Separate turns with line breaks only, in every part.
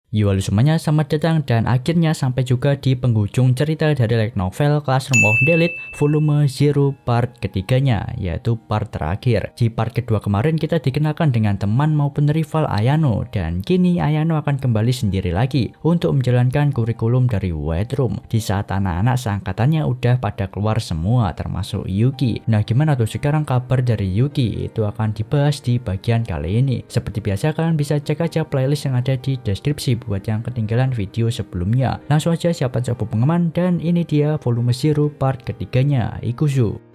Yo halo semuanya, selamat datang dan akhirnya sampai juga di penghujung cerita dari light novel Classroom of the Elite volume 0 part ketiganya, yaitu part terakhir. Di part kedua kemarin kita dikenalkan dengan teman maupun rival Ayano, dan kini Ayano akan kembali sendiri lagi untuk menjalankan kurikulum dari White Room di saat anak-anak seangkatannya udah pada keluar semua termasuk Yuki. Nah gimana tuh sekarang kabar dari Yuki? Itu akan dibahas di bagian kali ini. Seperti biasa kalian bisa cek aja playlist yang ada di deskripsi buat yang ketinggalan video sebelumnya. Langsung aja siapkan sabuk pengaman, dan ini dia volume 0 part ketiganya, Ikuzu.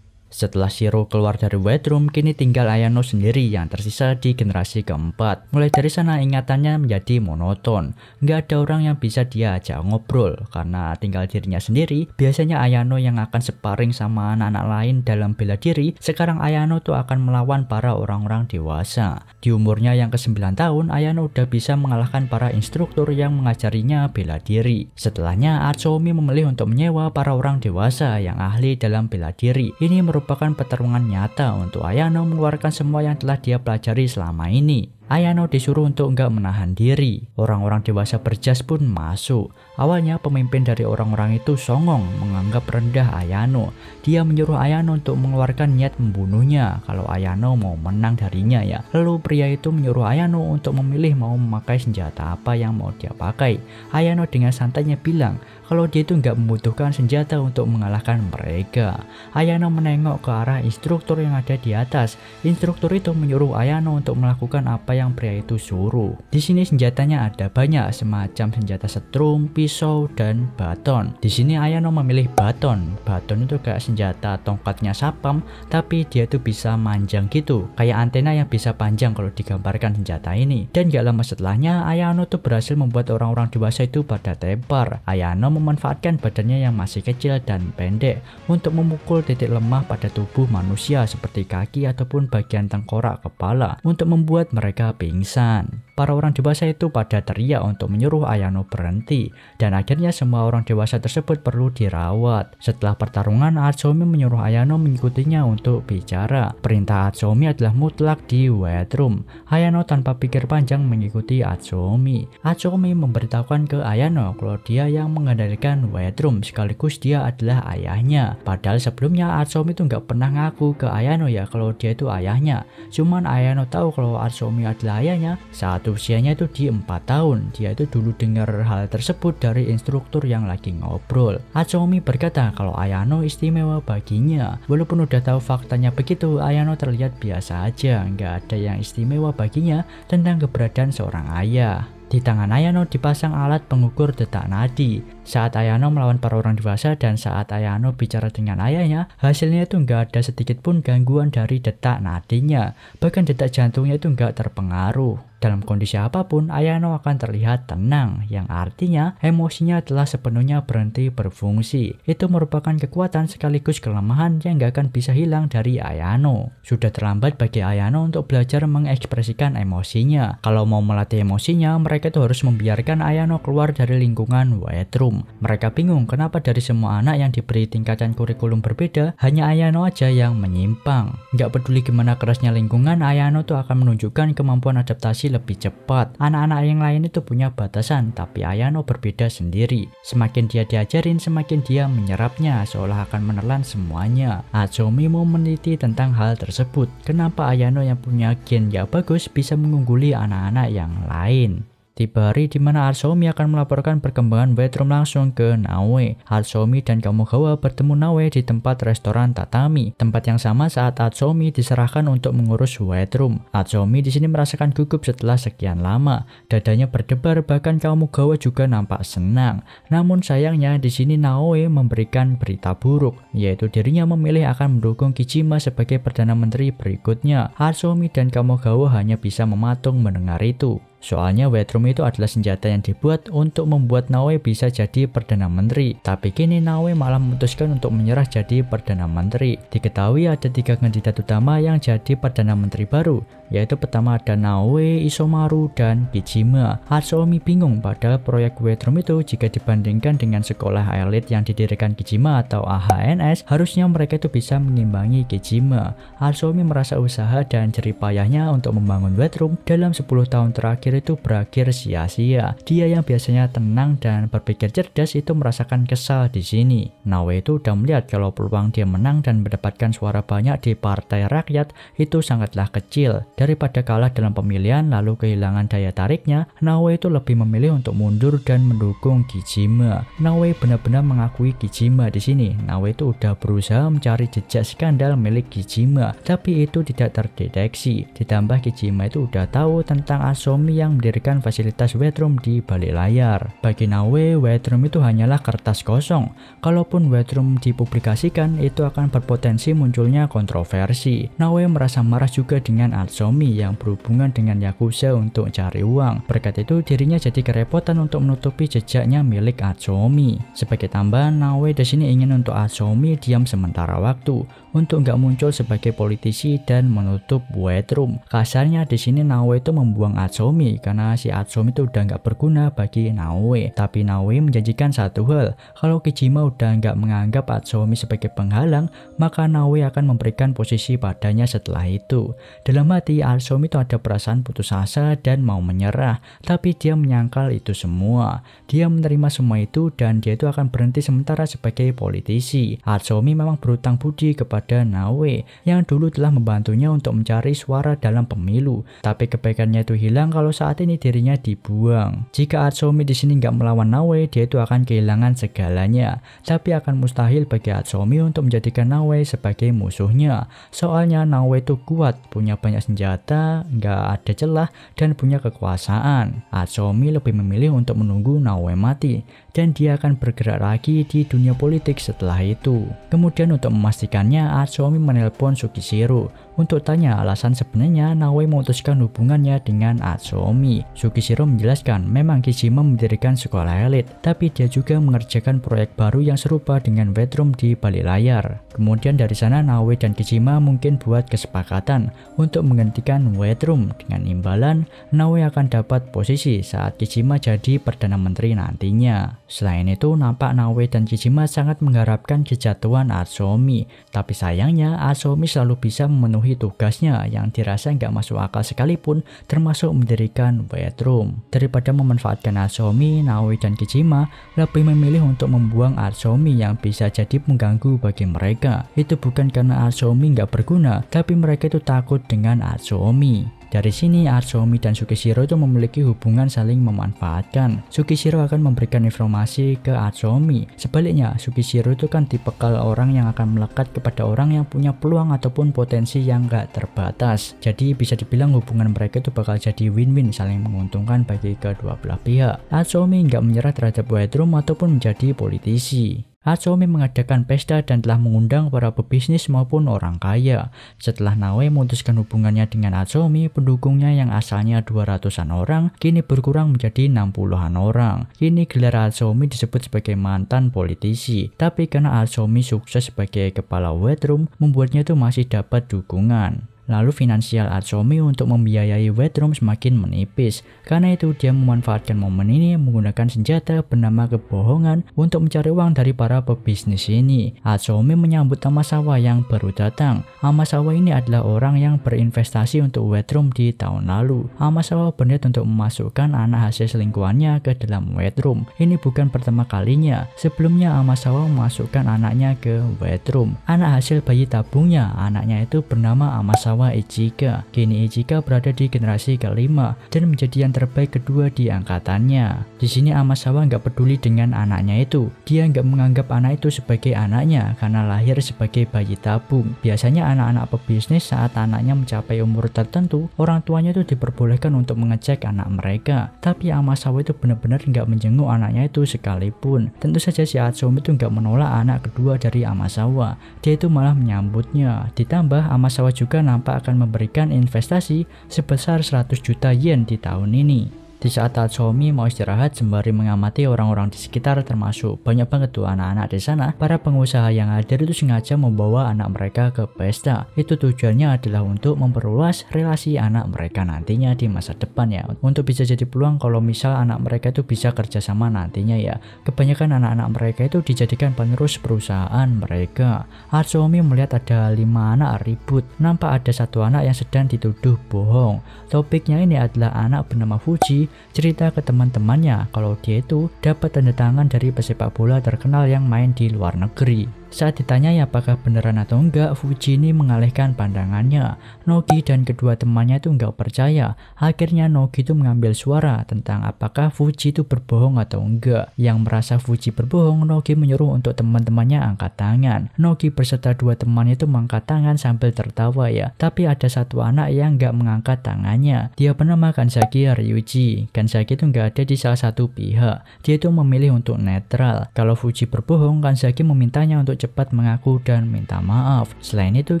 Setelah Shiro keluar dari White Room, kini tinggal Ayano sendiri yang tersisa di generasi keempat. Mulai dari sana ingatannya menjadi monoton. Nggak ada orang yang bisa dia ajak ngobrol, karena tinggal dirinya sendiri. Biasanya Ayano yang akan sparring sama anak-anak lain dalam bela diri. Sekarang Ayano tuh akan melawan para orang-orang dewasa. Di umurnya yang ke-9 tahun, Ayano udah bisa mengalahkan para instruktur yang mengajarinya bela diri. Setelahnya, Atsuomi memilih untuk menyewa para orang dewasa yang ahli dalam bela diri. Ini merupakan pertarungan nyata untuk Ayano mengeluarkan semua yang telah dia pelajari selama ini. Ayano disuruh untuk nggak menahan diri. Orang-orang dewasa berjas pun masuk. Awalnya pemimpin dari orang-orang itu songong, menganggap rendah Ayano. Dia menyuruh Ayano untuk mengeluarkan niat membunuhnya kalau Ayano mau menang darinya ya. Lalu pria itu menyuruh Ayano untuk memilih mau memakai senjata apa yang mau dia pakai. Ayano dengan santainya bilang kalau dia itu nggak membutuhkan senjata untuk mengalahkan mereka. Ayano menengok ke arah instruktur yang ada di atas. Instruktur itu menyuruh Ayano untuk melakukan apa yang pria itu suruh. Di sini senjatanya ada banyak, semacam senjata setrum, pisau, dan baton. Di sini Ayano memilih baton. Baton itu kayak senjata tongkatnya sapam, tapi dia tuh bisa manjang gitu, kayak antena yang bisa panjang kalau digambarkan senjata ini. Dan gak lama setelahnya, Ayano tuh berhasil membuat orang-orang dewasa itu pada tepar. Ayano memanfaatkan badannya yang masih kecil dan pendek untuk memukul titik lemah pada tubuh manusia seperti kaki ataupun bagian tengkorak kepala untuk membuat mereka pingsan. Para orang dewasa itu pada teriak untuk menyuruh Ayano berhenti, dan akhirnya semua orang dewasa tersebut perlu dirawat. Setelah pertarungan, Atsuomi menyuruh Ayano mengikutinya untuk bicara. Perintah Atsuomi adalah mutlak di White Room. Ayano tanpa pikir panjang mengikuti Atsuomi. Atsuomi memberitahukan ke Ayano kalau dia yang mengendalikan White Room sekaligus dia adalah ayahnya. Padahal sebelumnya Atsuomi itu nggak pernah ngaku ke Ayano ya kalau dia itu ayahnya. Cuman Ayano tahu kalau Atsuomi adalah ayahnya saat usianya itu di 4 tahun. Dia itu dulu dengar hal tersebut dari instruktur yang lagi ngobrol. Atsuomi berkata kalau Ayano istimewa baginya. Walaupun udah tahu faktanya begitu, Ayano terlihat biasa aja, nggak ada yang istimewa baginya tentang keberadaan seorang ayah. Di tangan Ayano dipasang alat pengukur detak nadi. Saat Ayano melawan para orang dewasa dan saat Ayano bicara dengan ayahnya, hasilnya itu nggak ada sedikit pun gangguan dari detak nadinya. Bahkan detak jantungnya itu nggak terpengaruh. Dalam kondisi apapun, Ayano akan terlihat tenang, yang artinya emosinya telah sepenuhnya berhenti berfungsi. Itu merupakan kekuatan sekaligus kelemahan yang nggak akan bisa hilang dari Ayano. Sudah terlambat bagi Ayano untuk belajar mengekspresikan emosinya. Kalau mau melatih emosinya, mereka itu harus membiarkan Ayano keluar dari lingkungan White Room. Mereka bingung kenapa dari semua anak yang diberi tingkatan kurikulum berbeda, hanya Ayano aja yang menyimpang. Nggak peduli gimana kerasnya lingkungan, Ayano tuh akan menunjukkan kemampuan adaptasi lebih cepat. Anak-anak yang lain itu punya batasan, tapi Ayano berbeda sendiri. Semakin dia diajarin, semakin dia menyerapnya, seolah akan menelan semuanya. Atsuomi mau meneliti tentang hal tersebut. Kenapa Ayano yang punya gen yang bagus bisa mengungguli anak-anak yang lain? Tiba hari di mana Atsuomi akan melaporkan perkembangan White Room langsung ke Naoe. Atsuomi dan Kamogawa bertemu Naoe di tempat restoran tatami, tempat yang sama saat Atsuomi diserahkan untuk mengurus White Room. Atsuomi di sini merasakan gugup setelah sekian lama. Dadanya berdebar, bahkan Kamogawa juga nampak senang. Namun sayangnya di sini Naoe memberikan berita buruk, yaitu dirinya memilih akan mendukung Kijima sebagai perdana menteri berikutnya. Atsuomi dan Kamogawa hanya bisa mematung mendengar itu. Soalnya White Room itu adalah senjata yang dibuat untuk membuat Naoe bisa jadi Perdana Menteri. Tapi kini Naoe malah memutuskan untuk menyerah jadi Perdana Menteri. Diketahui ada 3 kandidat utama yang jadi Perdana Menteri baru, yaitu pertama ada Naoe, Isomaru, dan Kijima. Atsuomi bingung padahal proyek White Room itu jika dibandingkan dengan sekolah elit yang didirikan Kijima atau AHNS, harusnya mereka itu bisa mengimbangi Kijima. Atsuomi merasa usaha dan jerih payahnya untuk membangun White Room dalam 10 tahun terakhir itu berakhir sia-sia. Dia yang biasanya tenang dan berpikir cerdas itu merasakan kesal di sini. Naoe itu udah melihat kalau peluang dia menang dan mendapatkan suara banyak di Partai Rakyat itu sangatlah kecil. Daripada kalah dalam pemilihan lalu kehilangan daya tariknya, Naoe itu lebih memilih untuk mundur dan mendukung Kijima. Naoe benar-benar mengakui Kijima di sini. Naoe itu udah berusaha mencari jejak skandal milik Kijima, tapi itu tidak terdeteksi. Ditambah Kijima itu udah tahu tentang Atsuomi yang mendirikan fasilitas White Room di balik layar. Bagi Naoe, White Room itu hanyalah kertas kosong. Kalaupun White Room dipublikasikan, itu akan berpotensi munculnya kontroversi. Naoe merasa marah juga dengan Atsuomi yang berhubungan dengan Yakuza untuk cari uang. Berkat itu dirinya jadi kerepotan untuk menutupi jejaknya milik Atsuomi. Sebagai tambahan, Naoe di sini ingin untuk Atsuomi diam sementara waktu, untuk nggak muncul sebagai politisi dan menutup White Room. Kasarnya di sini Naoe itu membuang Atsuomi karena si Atsuomi itu udah nggak berguna bagi Naoe. Tapi Naoe menjanjikan satu hal, kalau Kijima udah nggak menganggap Atsuomi sebagai penghalang, maka Naoe akan memberikan posisi padanya setelah itu. Dalam hati Atsuomi itu ada perasaan putus asa dan mau menyerah, tapi dia menyangkal itu semua. Dia menerima semua itu dan dia itu akan berhenti sementara sebagai politisi. Atsuomi memang berutang budi kepada Naoe yang dulu telah membantunya untuk mencari suara dalam pemilu, tapi kebaikannya itu hilang kalau saat ini dirinya dibuang. Jika Atsuomi di sini nggak melawan Naoe, dia itu akan kehilangan segalanya. Tapi akan mustahil bagi Atsuomi untuk menjadikan Naoe sebagai musuhnya. Soalnya Naoe itu kuat, punya banyak senjata, nggak ada celah, dan punya kekuasaan. Atsuomi lebih memilih untuk menunggu Naoe mati, dan dia akan bergerak lagi di dunia politik setelah itu. Kemudian untuk memastikannya, Atsuomi menelpon Sukishiro untuk tanya alasan sebenarnya Naoe memutuskan hubungannya dengan Atsuomi. Sukishiro menjelaskan memang Kijima mendirikan sekolah elit, tapi dia juga mengerjakan proyek baru yang serupa dengan White Room di balik layar. Kemudian dari sana Naoe dan Kijima mungkin buat kesepakatan untuk menghentikan White Room. Dengan imbalan, Naoe akan dapat posisi saat Kijima jadi Perdana Menteri nantinya. Selain itu, nampak Naoe dan Kijima sangat mengharapkan kejatuhan Atsuomi, tapi sayangnya Atsuomi selalu bisa memenuhi tugasnya yang dirasa nggak masuk akal sekalipun, termasuk mendirikan White Room. Daripada memanfaatkan Atsuomi, Naoe dan Kijima lebih memilih untuk membuang Atsuomi yang bisa jadi mengganggu bagi mereka. Itu bukan karena Atsuomi nggak berguna, tapi mereka itu takut dengan Atsuomi. Dari sini Atsuomi dan Sukishiro itu memiliki hubungan saling memanfaatkan. Sukishiro akan memberikan informasi ke Atsuomi. Sebaliknya, Sukishiro itu kan tipikal orang yang akan melekat kepada orang yang punya peluang ataupun potensi yang gak terbatas. Jadi bisa dibilang hubungan mereka itu bakal jadi win-win, saling menguntungkan bagi kedua belah pihak. Atsuomi nggak menyerah terhadap White Room ataupun menjadi politisi. Atsuomi mengadakan pesta dan telah mengundang para pebisnis maupun orang kaya. Setelah Naoe memutuskan hubungannya dengan Atsuomi, pendukungnya yang asalnya 200-an orang kini berkurang menjadi 60-an orang. Kini gelar Atsuomi disebut sebagai mantan politisi, tapi karena Atsuomi sukses sebagai kepala White Room, membuatnya itu masih dapat dukungan. Lalu finansial Atsuomi untuk membiayai White Room semakin menipis. Karena itu dia memanfaatkan momen ini menggunakan senjata bernama kebohongan untuk mencari uang dari para pebisnis ini. Atsuomi menyambut Amasawa yang baru datang. Amasawa ini adalah orang yang berinvestasi untuk White Room di tahun lalu. Amasawa berniat untuk memasukkan anak hasil selingkuhannya ke dalam White Room. Ini bukan pertama kalinya. Sebelumnya Amasawa memasukkan anaknya ke White Room. Anak hasil bayi tabungnya, anaknya itu bernama Amasawa Ichika. Kini Ichika berada di generasi kelima dan menjadi yang terbaik kedua di angkatannya. Di sini Amasawa nggak peduli dengan anaknya itu. Dia nggak menganggap anak itu sebagai anaknya karena lahir sebagai bayi tabung. Biasanya anak-anak pebisnis saat anaknya mencapai umur tertentu, orang tuanya itu diperbolehkan untuk mengecek anak mereka. Tapi Amasawa itu benar-benar nggak menjenguk anaknya itu sekalipun. Tentu saja si Atsuomi itu nggak menolak anak kedua dari Amasawa. Dia itu malah menyambutnya. Ditambah Amasawa juga nampak akan memberikan investasi sebesar 100 juta yen di tahun ini. Di saat Atsuomi mau istirahat sembari mengamati orang-orang di sekitar, termasuk banyak banget tuh anak-anak di sana, para pengusaha yang hadir itu sengaja membawa anak mereka ke pesta. Itu tujuannya adalah untuk memperluas relasi anak mereka nantinya di masa depan ya, untuk bisa jadi peluang kalau misal anak mereka itu bisa kerjasama nantinya ya. Kebanyakan anak-anak mereka itu dijadikan penerus perusahaan mereka. Atsuomi melihat ada 5 anak ribut. Nampak ada satu anak yang sedang dituduh bohong. Topiknya ini adalah anak bernama Fuji cerita ke teman-temannya kalau dia itu dapat tanda tangan dari pesepak bola terkenal yang main di luar negeri. Saat ditanyai apakah beneran atau enggak, Fuji ini mengalihkan pandangannya. Nogi dan kedua temannya itu enggak percaya. Akhirnya Nogi itu mengambil suara tentang apakah Fuji itu berbohong atau enggak. Yang merasa Fuji berbohong, Nogi menyuruh untuk teman-temannya angkat tangan. Nogi berserta dua temannya itu mengangkat tangan sambil tertawa ya. Tapi ada satu anak yang enggak mengangkat tangannya. Dia bernama Kanzaki Ryuji. Kanzaki itu enggak ada di salah satu pihak. Dia itu memilih untuk netral. Kalau Fuji berbohong, Kanzaki memintanya untuk cepat mengaku dan minta maaf. Selain itu,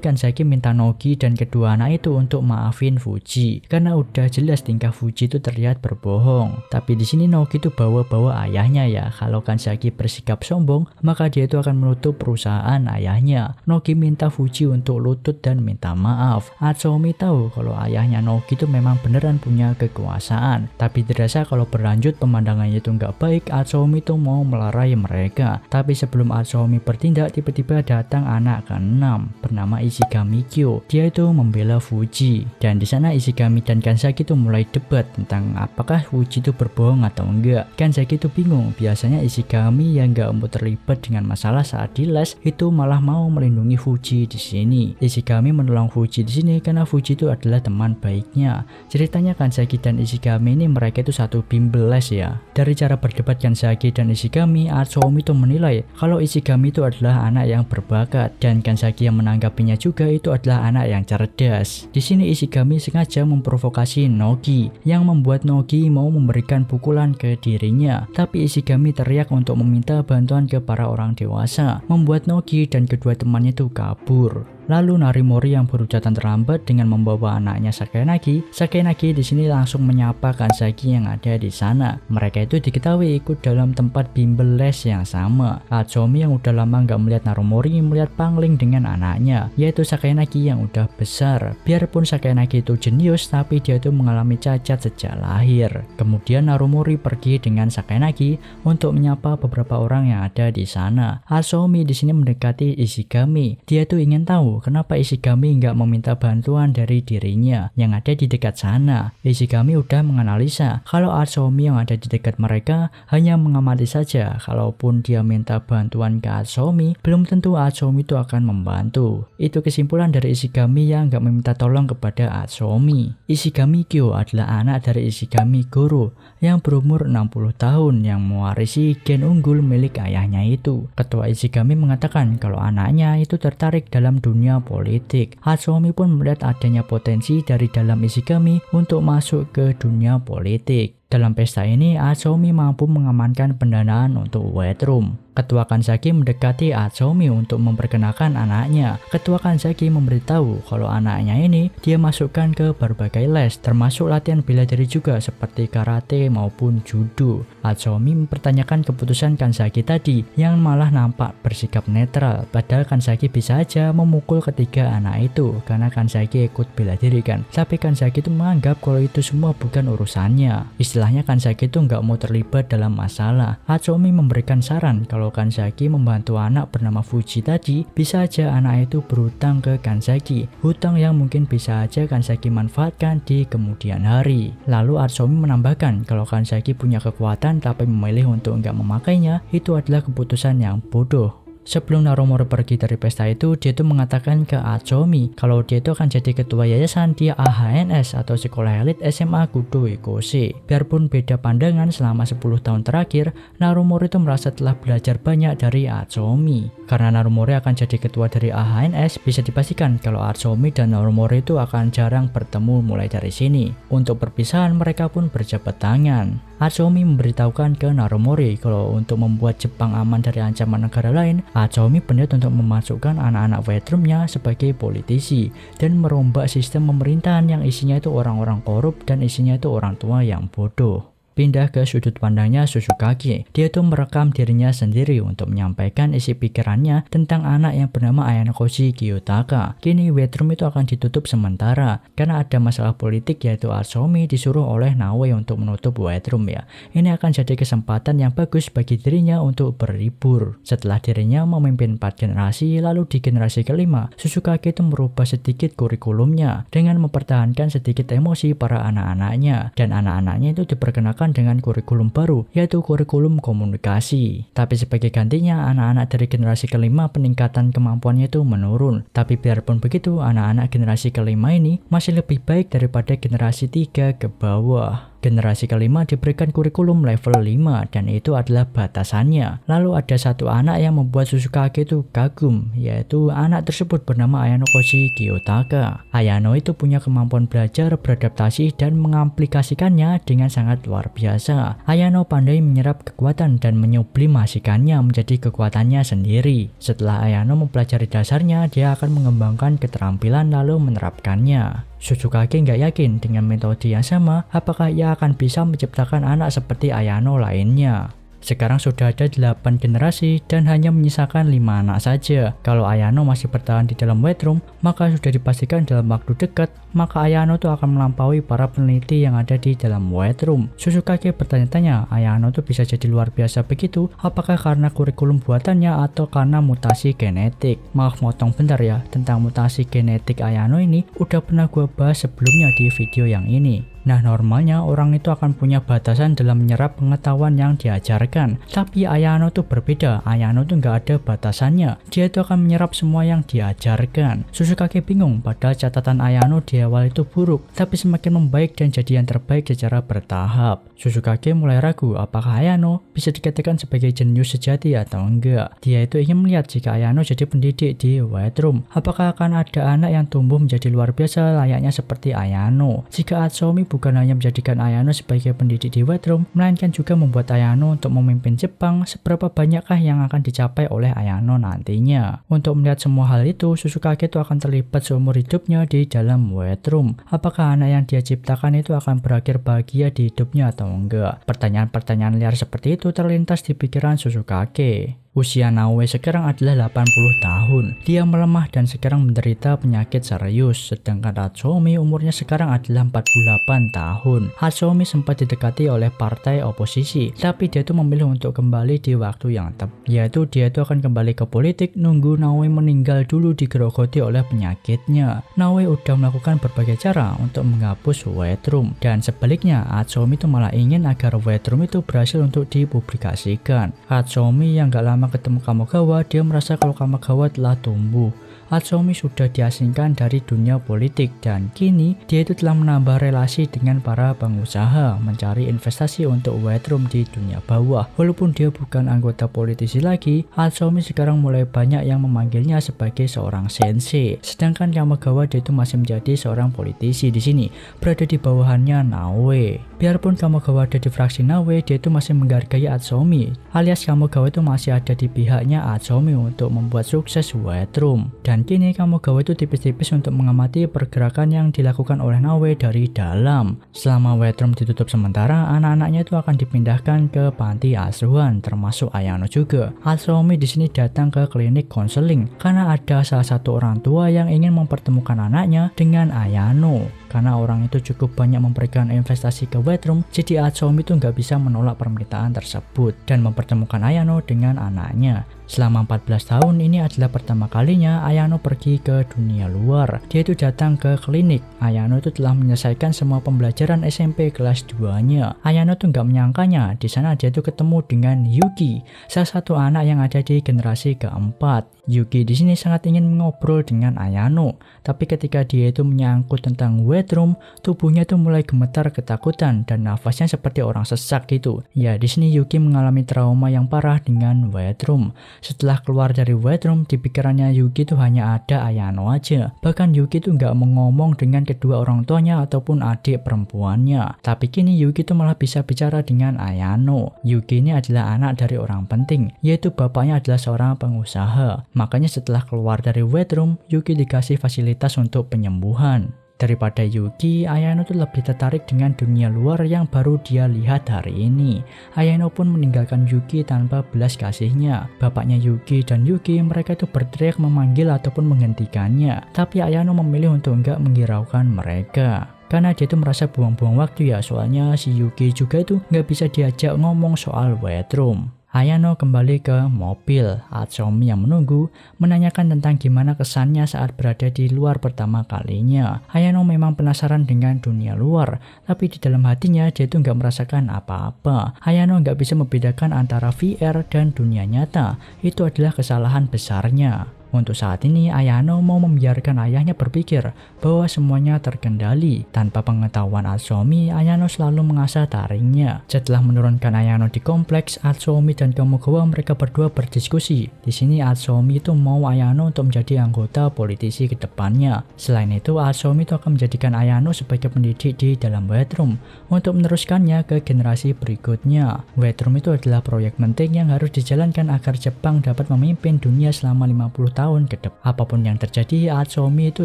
Kanzaki minta Nogi dan kedua anak itu untuk maafin Fuji karena udah jelas tingkah Fuji itu terlihat berbohong. Tapi di sini Nogi itu bawa-bawa ayahnya ya. Kalau Kanzaki bersikap sombong, maka dia itu akan menutup perusahaan ayahnya. Nogi minta Fuji untuk lutut dan minta maaf. Atsuomi tahu kalau ayahnya Nogi itu memang beneran punya kekuasaan. Tapi dirasa kalau berlanjut pemandangannya itu nggak baik, Atsuomi itu mau melerai mereka. Tapi sebelum Atsuomi bertindak, tiba-tiba datang anak ke-6 bernama Ishigami Kyo. Dia itu membela Fuji, dan di sana Ishigami dan Kanzaki itu mulai debat tentang apakah Fuji itu berbohong atau enggak. Kanzaki itu bingung, biasanya Ishigami yang enggak mau terlibat dengan masalah saat di les itu malah mau melindungi Fuji di sini. Ishigami menolong Fuji di sini karena Fuji itu adalah teman baiknya. Ceritanya Kanzaki dan Ishigami ini mereka itu satu bimbel les ya. Dari cara berdebat Kanzaki dan Ishigami, Atsuomi itu menilai kalau Ishigami itu adalah anak yang berbakat, dan Kanzaki yang menanggapinya juga itu adalah anak yang cerdas. Di sini Ishigami sengaja memprovokasi Nogi, yang membuat Nogi mau memberikan pukulan ke dirinya. Tapi Ishigami teriak untuk meminta bantuan ke para orang dewasa, membuat Nogi dan kedua temannya itu kabur. Lalu Narimori yang baru datang terlambat dengan membawa anaknya Sakenagi. Sakenagi di sini langsung menyapa Kanzaki yang ada di sana. Mereka itu diketahui ikut dalam tempat bimbel les yang sama. Atsuomi yang udah lama nggak melihat Narimori melihat pangling dengan anaknya, yaitu Sakenagi yang udah besar. Biarpun Sakenagi itu jenius, tapi dia itu mengalami cacat sejak lahir. Kemudian Narimori pergi dengan Sakenagi untuk menyapa beberapa orang yang ada di sana. Atsuomi di sini mendekati Ishigami. Dia tuh ingin tahu kenapa Ishigami nggak meminta bantuan dari dirinya yang ada di dekat sana. Ishigami udah menganalisa kalau Atsuomi yang ada di dekat mereka hanya mengamati saja. Kalaupun dia minta bantuan ke Atsuomi, belum tentu Atsuomi itu akan membantu. Itu kesimpulan dari Ishigami yang nggak meminta tolong kepada Atsuomi. Ishigami Kyo adalah anak dari Ishigami Goro yang berumur 60 tahun yang mewarisi gen unggul milik ayahnya itu. Ketua Ishigami mengatakan kalau anaknya itu tertarik dalam dunia politik. Atsuomi pun melihat adanya potensi dari dalam Ishigami untuk masuk ke dunia politik. Dalam pesta ini, Atsuomi mampu mengamankan pendanaan untuk White Room. Ketua Kanzaki mendekati Atsuomi untuk memperkenalkan anaknya. Ketua Kanzaki memberitahu kalau anaknya ini dia masukkan ke berbagai les, termasuk latihan bela diri juga seperti karate maupun judo. Atsuomi mempertanyakan keputusan Kanzaki tadi yang malah nampak bersikap netral, padahal Kanzaki bisa aja memukul ketiga anak itu karena Kanzaki ikut bela diri kan. Tapi Kanzaki itu menganggap kalau itu semua bukan urusannya. Istilahnya Kanzaki itu nggak mau terlibat dalam masalah. Atsuomi memberikan saran kalau Kanzaki membantu anak bernama Fuji tadi, bisa aja anak itu berhutang ke Kanzaki, hutang yang mungkin bisa aja Kanzaki manfaatkan di kemudian hari. Lalu Atsuomi menambahkan kalau Kanzaki punya kekuatan tapi memilih untuk nggak memakainya, itu adalah keputusan yang bodoh. Sebelum Narimori pergi dari pesta itu, dia itu mengatakan ke Atsuomi kalau dia itu akan jadi ketua yayasan di AHNS atau Sekolah Elit SMA Kudo Ikose. Biarpun beda pandangan selama 10 tahun terakhir, Narimori itu merasa telah belajar banyak dari Atsuomi. Karena Narimori akan jadi ketua dari AHNS, bisa dipastikan kalau Atsuomi dan Narimori itu akan jarang bertemu mulai dari sini. Untuk perpisahan, mereka pun berjabat tangan. Atsuomi memberitahukan ke Narimori kalau untuk membuat Jepang aman dari ancaman negara lain, Atsuomi berniat untuk memasukkan anak-anak White Room-nya sebagai politisi dan merombak sistem pemerintahan yang isinya itu orang-orang korup dan isinya itu orang tua yang bodoh. pindah ke sudut pandangnya Susukake. Dia tuh merekam dirinya sendiri untuk menyampaikan isi pikirannya tentang anak yang bernama Ayanokoshi Kiyotaka. Kini wet room itu akan ditutup sementara karena ada masalah politik, yaitu Atsuomi disuruh oleh Naoe untuk menutup wet room ya. Ini akan jadi kesempatan yang bagus bagi dirinya untuk berlibur. Setelah dirinya memimpin 4 generasi, lalu di generasi kelima, Susukake itu merubah sedikit kurikulumnya dengan mempertahankan sedikit emosi para anak-anaknya, dan anak-anaknya itu diperkenalkan dengan kurikulum baru, yaitu kurikulum komunikasi. Tapi sebagai gantinya, anak-anak dari generasi kelima peningkatan kemampuannya itu menurun. Tapi biarpun begitu, anak-anak generasi kelima ini masih lebih baik daripada generasi 3 ke bawah. Generasi kelima diberikan kurikulum level 5 dan itu adalah batasannya. Lalu ada satu anak yang membuat Susukake itu kagum, yaitu anak tersebut bernama Ayanokoshi Kiyotaka. Ayano itu punya kemampuan belajar, beradaptasi, dan mengaplikasikannya dengan sangat luar biasa. Ayano pandai menyerap kekuatan dan menyublimasikannya menjadi kekuatannya sendiri. Setelah Ayano mempelajari dasarnya, dia akan mengembangkan keterampilan lalu menerapkannya. Susukake nggak yakin dengan metode yang sama apakah ia akan bisa menciptakan anak seperti Ayano lainnya. Sekarang sudah ada 8 generasi dan hanya menyisakan 5 anak saja. Kalau Ayano masih bertahan di dalam wet room, maka sudah dipastikan dalam waktu dekat, maka Ayano tuh akan melampaui para peneliti yang ada di dalam wet room. Susukake bertanya-tanya, Ayano tuh bisa jadi luar biasa begitu, apakah karena kurikulum buatannya atau karena mutasi genetik? Maaf motong bentar ya, tentang mutasi genetik Ayano ini udah pernah gue bahas sebelumnya di video yang ini. Nah, normalnya orang itu akan punya batasan dalam menyerap pengetahuan yang diajarkan. Tapi Ayano tuh berbeda. Ayano tuh nggak ada batasannya. Dia itu akan menyerap semua yang diajarkan. Susukake bingung, padahal catatan Ayano di awal itu buruk, tapi semakin membaik dan jadi yang terbaik secara bertahap. Susukake mulai ragu apakah Ayano bisa dikatakan sebagai jenius sejati atau enggak. Dia itu ingin melihat jika Ayano jadi pendidik di wet room, apakah akan ada anak yang tumbuh menjadi luar biasa layaknya seperti Ayano. Jika Atsuomi bukan hanya menjadikan Ayano sebagai pendidik di wet room, melainkan juga membuat Ayano untuk memimpin Jepang, seberapa banyakkah yang akan dicapai oleh Ayano nantinya. Untuk melihat semua hal itu, Susukake itu akan terlibat seumur hidupnya di dalam wet room. Apakah anak yang dia ciptakan itu akan berakhir bahagia di hidupnya atau enggak? Pertanyaan-pertanyaan liar seperti itu terlintas di pikiran Susukake. Usia Naoe sekarang adalah 80 tahun. Dia melemah dan sekarang menderita penyakit serius. Sedangkan Atsuomi umurnya sekarang adalah 48 tahun. Atsuomi sempat didekati oleh partai oposisi, tapi dia itu memilih untuk kembali di waktu yang tepat. Yaitu dia itu akan kembali ke politik nunggu Naoe meninggal dulu digerogoti oleh penyakitnya. Naoe udah melakukan berbagai cara untuk menghapus wet room. Dan sebaliknya, Atsuomi itu malah ingin agar wet room itu berhasil untuk dipublikasikan. Atsuomi yang gak lama ketemu Kamogawa, dia merasa kalau Kamogawa telah tumbuh. Atsuomi sudah diasingkan dari dunia politik dan kini dia itu telah menambah relasi dengan para pengusaha, mencari investasi untuk wet room di dunia bawah. Walaupun dia bukan anggota politisi lagi, Atsuomi sekarang mulai banyak yang memanggilnya sebagai seorang sensei. Sedangkan Kamogawa dia itu masih menjadi seorang politisi di sini, berada di bawahannya Naoe. Biarpun Kamogawa ada di fraksi Naoe, dia itu masih menghargai Atsuomi, alias Kamogawa itu masih ada di pihaknya Atsuomi untuk membuat sukses wet room. Dan kini Kamogawa itu tipis-tipis untuk mengamati pergerakan yang dilakukan oleh Naoe dari dalam. Selama wet room ditutup sementara, anak-anaknya itu akan dipindahkan ke panti asuhan, termasuk Ayano juga. Atsuomi di sini datang ke klinik konseling karena ada salah satu orang tua yang ingin mempertemukan anaknya dengan Ayano. Karena orang itu cukup banyak memberikan investasi ke wet room, jadi Atsuomi itu nggak bisa menolak permintaan tersebut dan mempertemukan Ayano dengan anaknya. Selama 14 tahun ini adalah pertama kalinya Ayano pergi ke dunia luar. Dia itu datang ke klinik. Ayano itu telah menyelesaikan semua pembelajaran SMP kelas 2-nya. Ayano tuh nggak menyangkanya, di sana dia tuh ketemu dengan Yuki, salah satu anak yang ada di generasi keempat. Yuki di sini sangat ingin mengobrol dengan Ayano, tapi ketika dia itu menyangkut tentang wet room, tubuhnya itu mulai gemetar ketakutan dan nafasnya seperti orang sesak gitu. Ya, di sini Yuki mengalami trauma yang parah dengan wet room. Setelah keluar dari wet room, di pikirannya Yuki itu hanya ada Ayano aja. Bahkan Yuki itu nggak mau ngomong dengan kedua orang tuanya ataupun adik perempuannya. Tapi kini Yuki itu malah bisa bicara dengan Ayano. Yuki ini adalah anak dari orang penting, yaitu bapaknya adalah seorang pengusaha. Makanya setelah keluar dari wet room, Yuki dikasih fasilitas untuk penyembuhan. Daripada Yuki, Ayano tuh lebih tertarik dengan dunia luar yang baru dia lihat hari ini. Ayano pun meninggalkan Yuki tanpa belas kasihnya. Bapaknya Yuki dan Yuki mereka itu berteriak memanggil ataupun menghentikannya. Tapi Ayano memilih untuk enggak menghiraukan mereka. Karena dia itu merasa buang-buang waktu ya, soalnya si Yuki juga itu nggak bisa diajak ngomong soal wet room. Ayano kembali ke mobil. Atsuomi yang menunggu menanyakan tentang gimana kesannya saat berada di luar pertama kalinya. Ayano memang penasaran dengan dunia luar, tapi di dalam hatinya dia itu nggak merasakan apa-apa. Ayano nggak bisa membedakan antara VR dan dunia nyata. Itu adalah kesalahan besarnya. Untuk saat ini, Ayano mau membiarkan ayahnya berpikir bahwa semuanya terkendali. Tanpa pengetahuan Atsuomi, Ayano selalu mengasah taringnya. Setelah menurunkan Ayano di kompleks, Atsuomi dan Kamogawa mereka berdua berdiskusi. Di sini Atsuomi itu mau Ayano untuk menjadi anggota politisi ke depannya. Selain itu, Atsuomi itu akan menjadikan Ayano sebagai pendidik di dalam wet room untuk meneruskannya ke generasi berikutnya. Wet room itu adalah proyek penting yang harus dijalankan agar Jepang dapat memimpin dunia selama 50 tahun ke depan. Apapun yang terjadi, Atsuomi itu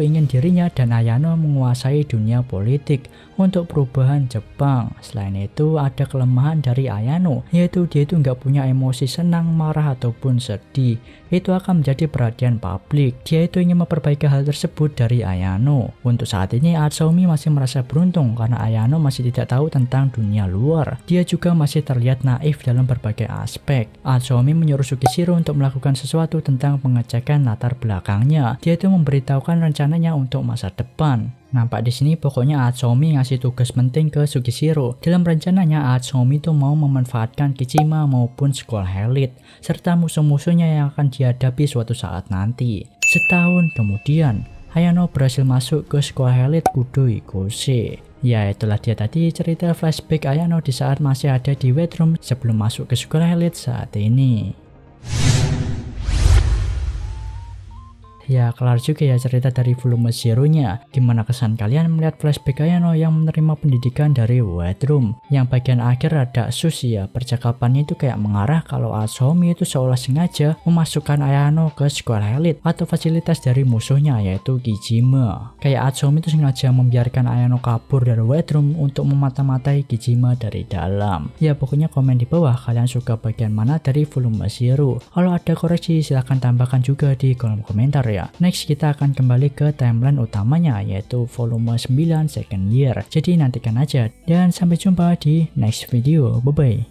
ingin dirinya dan Ayano menguasai dunia politik untuk perubahan Jepang. Selain itu, ada kelemahan dari Ayano, yaitu dia itu nggak punya emosi senang, marah, ataupun sedih. Itu akan menjadi perhatian publik. Dia itu ingin memperbaiki hal tersebut dari Ayano. Untuk saat ini, Atsuomi masih merasa beruntung karena Ayano masih tidak tahu tentang dunia luar. Dia juga masih terlihat naif dalam berbagai aspek. Atsuomi menyuruh Sugishiro untuk melakukan sesuatu tentang pengecekan latar belakangnya. Dia itu memberitahukan rencananya untuk masa depan. Nampak di sini pokoknya Atsuomi ngasih tugas penting ke Sugishiro. Dalam rencananya Atsuomi itu mau memanfaatkan Kijima maupun sekolah elit serta musuh-musuhnya yang akan dihadapi suatu saat nanti. Setahun kemudian, Ayano berhasil masuk ke sekolah elit Kudo Ikose. Ya, itulah dia tadi cerita flashback Ayano di saat masih ada di wet room sebelum masuk ke sekolah elit saat ini. Ya, kelar juga ya cerita dari volume Zero-nya. Gimana kesan kalian melihat flashback Ayano yang menerima pendidikan dari wet room? Yang bagian akhir ada sus ya, percakapannya itu kayak mengarah kalau Atsuomi itu seolah sengaja memasukkan Ayano ke sekolah elit atau fasilitas dari musuhnya yaitu Kijima. Kayak Atsuomi itu sengaja membiarkan Ayano kabur dari wet room untuk memata-matai Kijima dari dalam. Ya, pokoknya komen di bawah kalian suka bagian mana dari volume Zero. Kalau ada koreksi silahkan tambahkan juga di kolom komentar ya. Next kita akan kembali ke timeline utamanya yaitu volume 9 second year. Jadi nantikan aja dan sampai jumpa di next video. Bye bye.